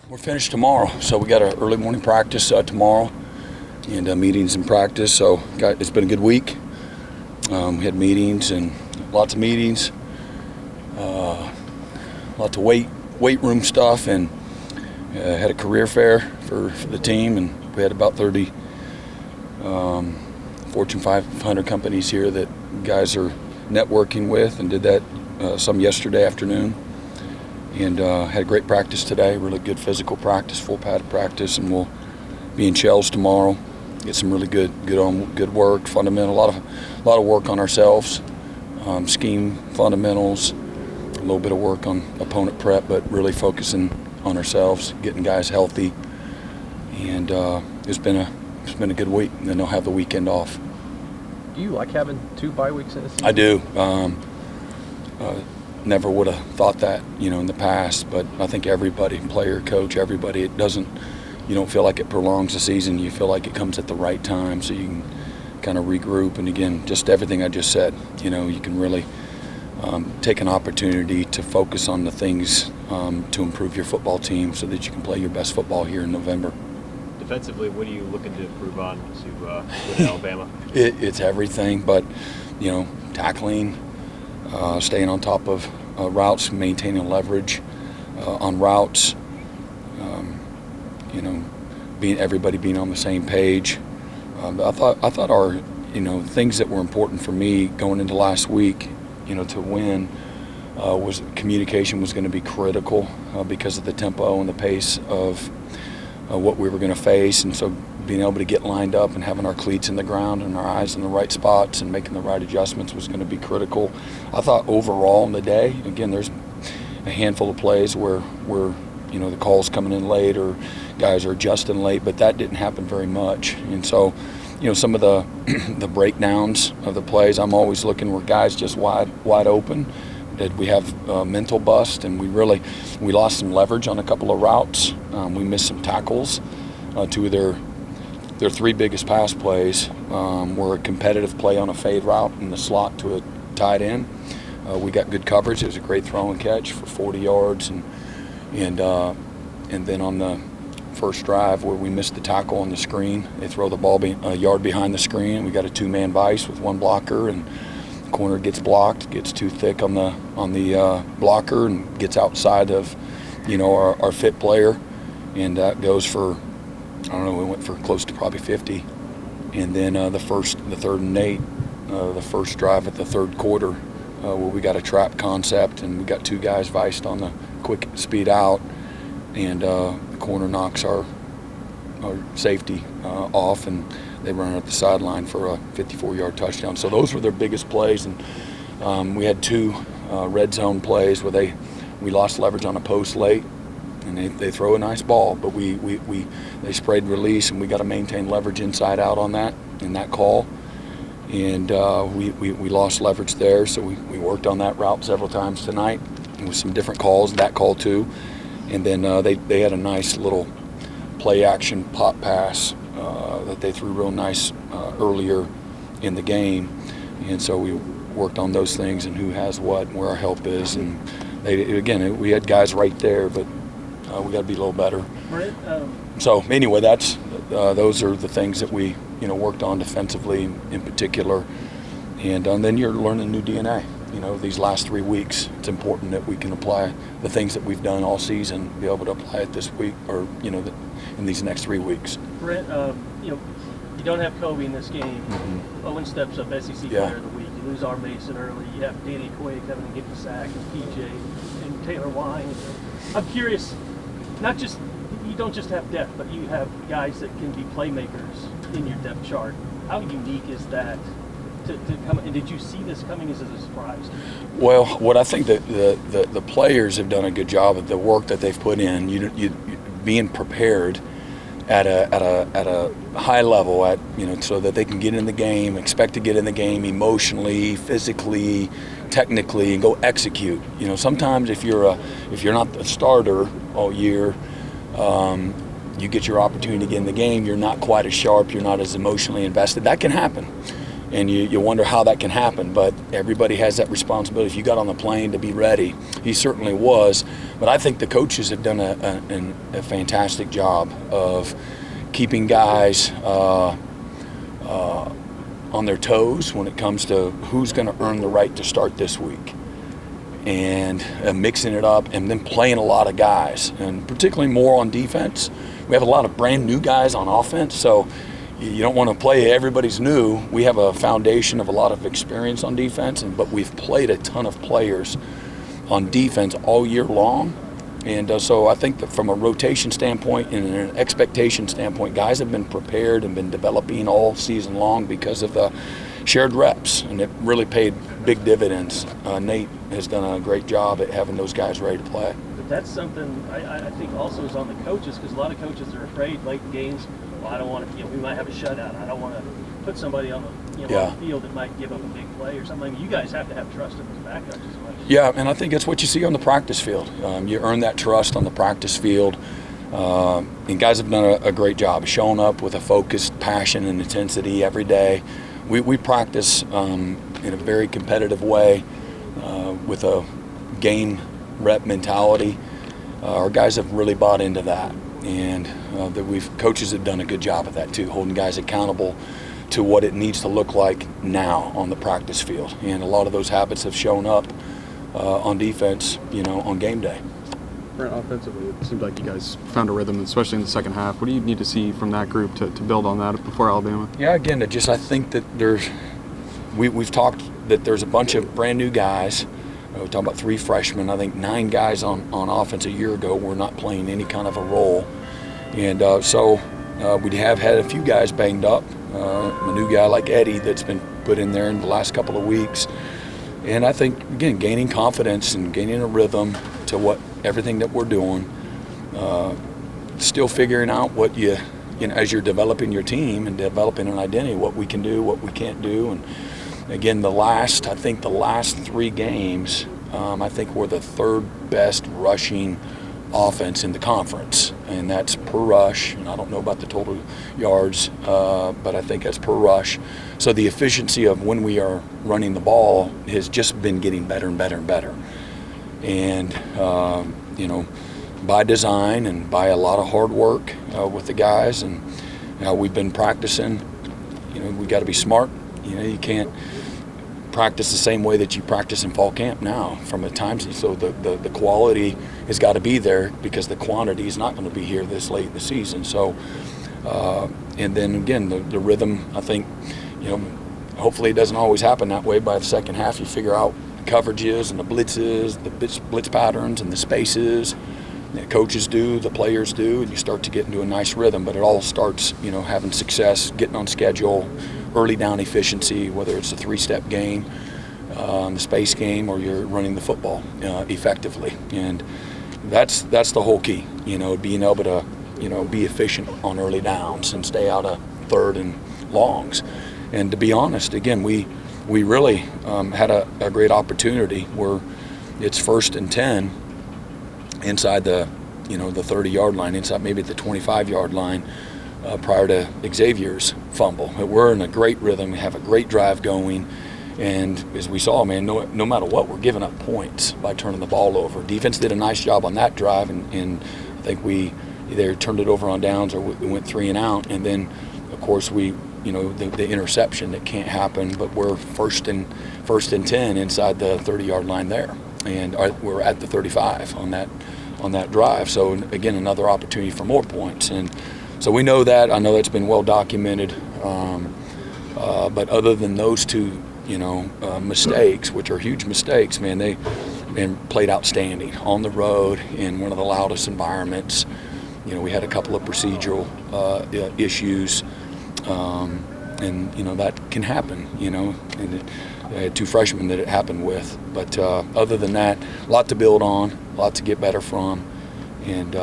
We're finished tomorrow, so we got an early morning practice tomorrow and meetings and practice. So it's been a good week. We had meetings and lots of meetings, lots of weight room stuff, and had a career fair for the team, and we had about 30 Fortune 500 companies here that guys are networking with, and did that some yesterday afternoon. And had a great practice today, really good physical practice, full padded practice, and we'll be in shells tomorrow. Get some really good work, fundamental, a lot of work on ourselves, scheme fundamentals, a little bit of work on opponent prep, but really focusing on ourselves, getting guys healthy. And it's been a good week, and then they'll have the weekend off. Do you like having 2 bye weeks in a season? I do. Never would have thought that, in the past, but I think everybody, player, coach, everybody, you don't feel like it prolongs the season. You feel like it comes at the right time, so you can kind of regroup. And again, just everything I just said, you can really take an opportunity to focus on the things to improve your football team so that you can play your best football here in November. Defensively, what are you looking to improve on to Alabama? It's everything, but tackling, staying on top of routes, maintaining leverage on routes, everybody being on the same page. I thought our things that were important for me going into last week, to win, was communication was going to be critical because of the tempo and the pace of what we were going to face, and so being able to get lined up and having our cleats in the ground and our eyes in the right spots and making the right adjustments was going to be critical. I thought overall in the day, again, there's a handful of plays where the call's coming in late or guys are adjusting late, but that didn't happen very much. And so, some of the breakdowns of the plays, I'm always looking where guys just wide open. Did we have mental bust, and we lost some leverage on a couple of routes. We missed some tackles. 2 of their 3 biggest pass plays were a competitive play on a fade route in the slot to a tight end. We got good coverage. It was a great throw and catch for 40 yards, and then on the first drive where we missed the tackle on the screen, they throw the ball a yard behind the screen. We got a 2-man vice with 1 blocker, and the corner gets blocked, gets too thick on the blocker, and gets outside of our fit player, and that goes for, we went for close to probably 50. And then the 3rd and 8, the first drive at the 3rd quarter, where we got a trap concept, and we got 2 guys viced on the quick speed out, and the corner knocks our safety off, and they run up the sideline for a 54-yard touchdown. So those were their biggest plays, and we had 2 red zone plays where we lost leverage on a post late, and they throw a nice ball, but they sprayed release, and we got to maintain leverage inside out on that in that call, and we lost leverage there. So we worked on that route several times tonight with some different calls, that call too, and then they had a nice little play action pop pass that they threw real nice earlier in the game, and so we worked on those things and who has what and where our help is, and we had guys right there, but we got to be a little better. Brent, so anyway, those are the things that we worked on defensively in particular, and then you're learning new DNA. These last 3 weeks, it's important that we can apply the things that we've done all season, be able to apply it this week or in these next 3 weeks. Brent, you don't have Kobe in this game. Mm-hmm. Owen steps up SEC Player of the Week. You lose R. Mason early. You have Danny Quay coming and getting the sack, and PJ and Taylor Wine. I'm curious. You don't just have depth, but you have guys that can be playmakers in your depth chart. How unique is that to come? And did you see this coming as a surprise? Well, what I think that the players have done a good job of the work that they've put in. You being prepared at a high level, so that they can get in the game, expect to get in the game emotionally, physically, technically, and go execute. Sometimes if you're not the starter all year, you get your opportunity to get in the game, you're not quite as sharp, you're not as emotionally invested. That can happen. And you wonder how that can happen, but everybody has that responsibility. If you got on the plane to be ready, he certainly was, But I think the coaches have done a fantastic job of keeping guys on their toes when it comes to who's going to earn the right to start this week, and mixing it up, and then playing a lot of guys, and particularly more on defense. We have a lot of brand new guys on offense, so you don't want to play everybody's new. We have a foundation of a lot of experience on defense, but we've played a ton of players on defense all year long. And so I think that from a rotation standpoint and an expectation standpoint, guys have been prepared and been developing all season long because of the shared reps, and it really paid big dividends. Nate has done a great job at having those guys ready to play. But that's something I think also is on the coaches, because a lot of coaches are afraid late in games. Well, I don't want to. We might have a shutout. I don't want to put somebody on the on the field that might give up a big play or something. I mean, you guys have to have trust in those backups as much. Yeah, and I think that's what you see on the practice field. You earn that trust on the practice field, and guys have done a great job showing up with a focused passion and intensity every day. We practice in a very competitive way with a game rep mentality. Our guys have really bought into that, and coaches have done a good job of that too, holding guys accountable to what it needs to look like now on the practice field. And a lot of those habits have shown up on defense, on game day. Brent, offensively, it seems like you guys found a rhythm, especially in the second half. What do you need to see from that group to build on that before Alabama? Yeah, again, I think that we've talked that there's a bunch of brand new guys. We're talking about 3 freshmen. I think 9 guys on offense a year ago were not playing any kind of a role. And so we have had a few guys banged up. A new guy like Eddie that's been put in there in the last couple of weeks. And I think, again, gaining confidence and gaining a rhythm to everything that we're doing. Still figuring out what as you're developing your team and developing an identity, what we can do, what we can't do. And again, the last 3 games, I think we're the 3rd best rushing offense in the conference, and that's per rush. And I don't know about the total yards, but I think that's per rush. So the efficiency of when we are running the ball has just been getting better and better and better. And by design and by a lot of hard work with the guys, and we've been practicing. We got to be smart. You can't practice the same way that you practice in fall camp now from a time. So the quality has got to be there, because the quantity is not going to be here this late in the season. So and then again, the rhythm, I think, hopefully it doesn't always happen that way. By the second half, you figure out the coverages and the blitzes, the blitz patterns and the spaces. The coaches do, the players do, and you start to get into a nice rhythm. But it all starts, having success, getting on schedule, early down efficiency, whether it's a 3-step game, the space game, or you're running the football effectively. And that's the whole key, being able to, be efficient on early downs and stay out of 3rd and longs. And to be honest, again, we really had a great opportunity where it's 1st and 10 inside the 30-yard line, inside maybe the 25-yard line, prior to Xavier's fumble. But we're in a great rhythm. We have a great drive going. And as we saw, man, no matter what, we're giving up points by turning the ball over. Defense did a nice job on that drive, and I think we either turned it over on downs or we went 3 and out. And then, of course, the interception that can't happen, but we're first and 10 inside the 30-yard line there. And we're at the 35 on that drive. So, again, another opportunity for more points. And so we know that. I know that's been well documented. But other than those 2, mistakes, which are huge mistakes, man, they played outstanding on the road in one of the loudest environments. We had a couple of procedural issues, and that can happen. And I had 2 freshmen that it happened with. But other than that, a lot to build on, a lot to get better from, and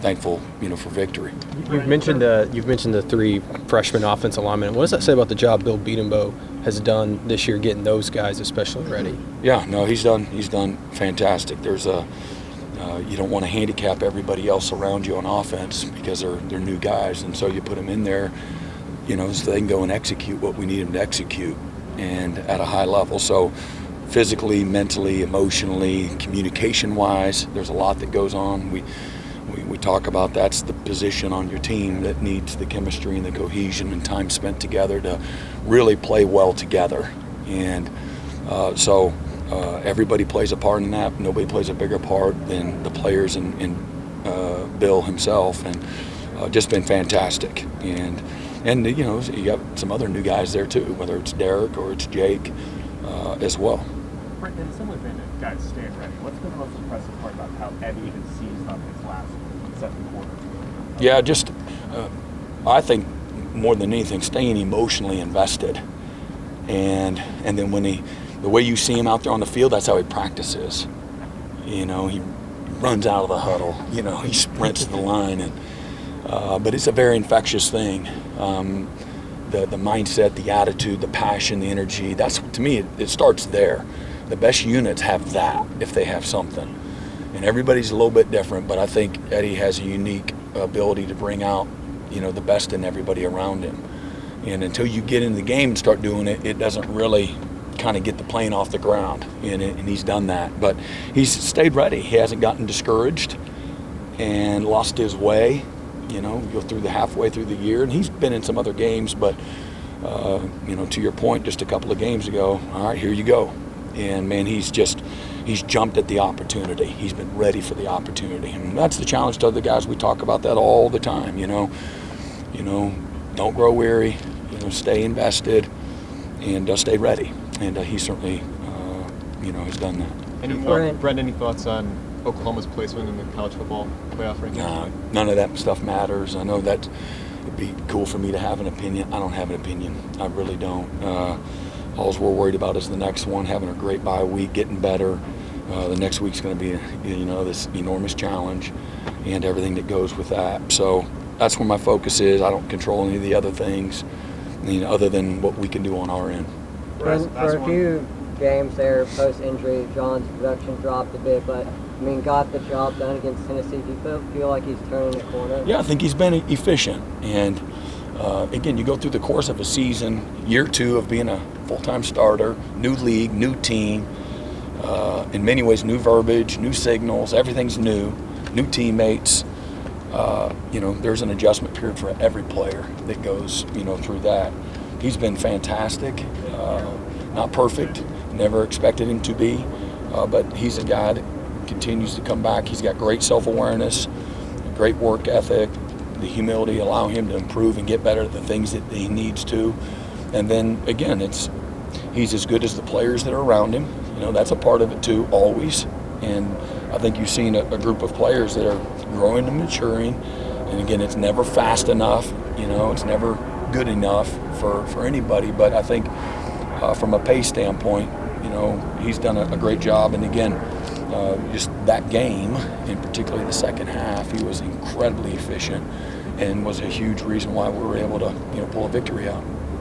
thankful, for victory. You've mentioned the 3 freshman offensive linemen. What does that say about the job Bill Beatenbow has done this year, getting those guys especially ready? Yeah, no, he's done fantastic. There's you don't want to handicap everybody else around you on offense because they're new guys, and so you put them in there, so they can go and execute what we need them to execute, and at a high level. So physically, mentally, emotionally, communication-wise. There's a lot that goes on. We talk about that's the position on your team that needs the chemistry and the cohesion and time spent together to really play well together. And so everybody plays a part in that. Nobody plays a bigger part than the players and Bill himself, and just been fantastic. And you know, you got some other new guys there too, whether it's Derek or it's Jake as well. Brent, in some ways, guys staying ready. What's been the most impressive part about how Eddie even seized on his last second quarter? Yeah, just I think more than anything, staying emotionally invested, and then when the way you see him out there on the field, that's how he practices. You know, he runs out of the huddle. You know, he sprints the line, and but it's a very infectious thing. The mindset, the attitude, the passion, the energy. That's, to me, it starts there. The best units have that if they have something. And everybody's a little bit different, but I think Eddie has a unique ability to bring out, you know, the best in everybody around him. And until you get in the game and start doing it, it doesn't really kind of get the plane off the ground. And he's done that. But he's stayed ready. He hasn't gotten discouraged and lost his way. You know, go through the halfway through the year, and he's been in some other games, but you know, to your point, just a couple of games ago, all right, here you go. And man, he's jumped at the opportunity. He's been ready for the opportunity, and that's the challenge to other guys. We talk about that all the time. You know, don't grow weary. You know, stay invested and stay ready. And he certainly, you know, has done that. Brent, any thoughts on Oklahoma's placement in the college football playoff rankings? No, none of that stuff matters. I know that it'd be cool for me to have an opinion. I don't have an opinion. I really don't. All we're worried about is the next one, having a great bye week, getting better. The next week's going to be, you know, this enormous challenge and everything that goes with that. So that's where my focus is. I don't control any of the other things, you know, other than what we can do on our end. For a few games there, post-injury, John's production dropped a bit, but I mean, got the job done against Tennessee. Do you feel like he's turning the corner? Yeah, I think he's been efficient. And again, you go through the course of a season, year two of being a full-time starter, new league, new team, in many ways new verbiage, new signals, everything's new teammates. You know, there's an adjustment period for every player that goes, you know, through that. He's been fantastic, not perfect, never expected him to be, but he's a guy that continues to come back. He's got great self-awareness, great work ethic, the humility, allow him to improve and get better at the things that he needs to. And then again, he's as good as the players that are around him. You know, that's a part of it too, always. And I think you've seen a group of players that are growing and maturing. And again, it's never fast enough. You know, it's never good enough for anybody. But I think from a pace standpoint, you know, he's done a great job. And again, just that game, and particularly the second half, he was incredibly efficient and was a huge reason why we were able to, you know, pull a victory out.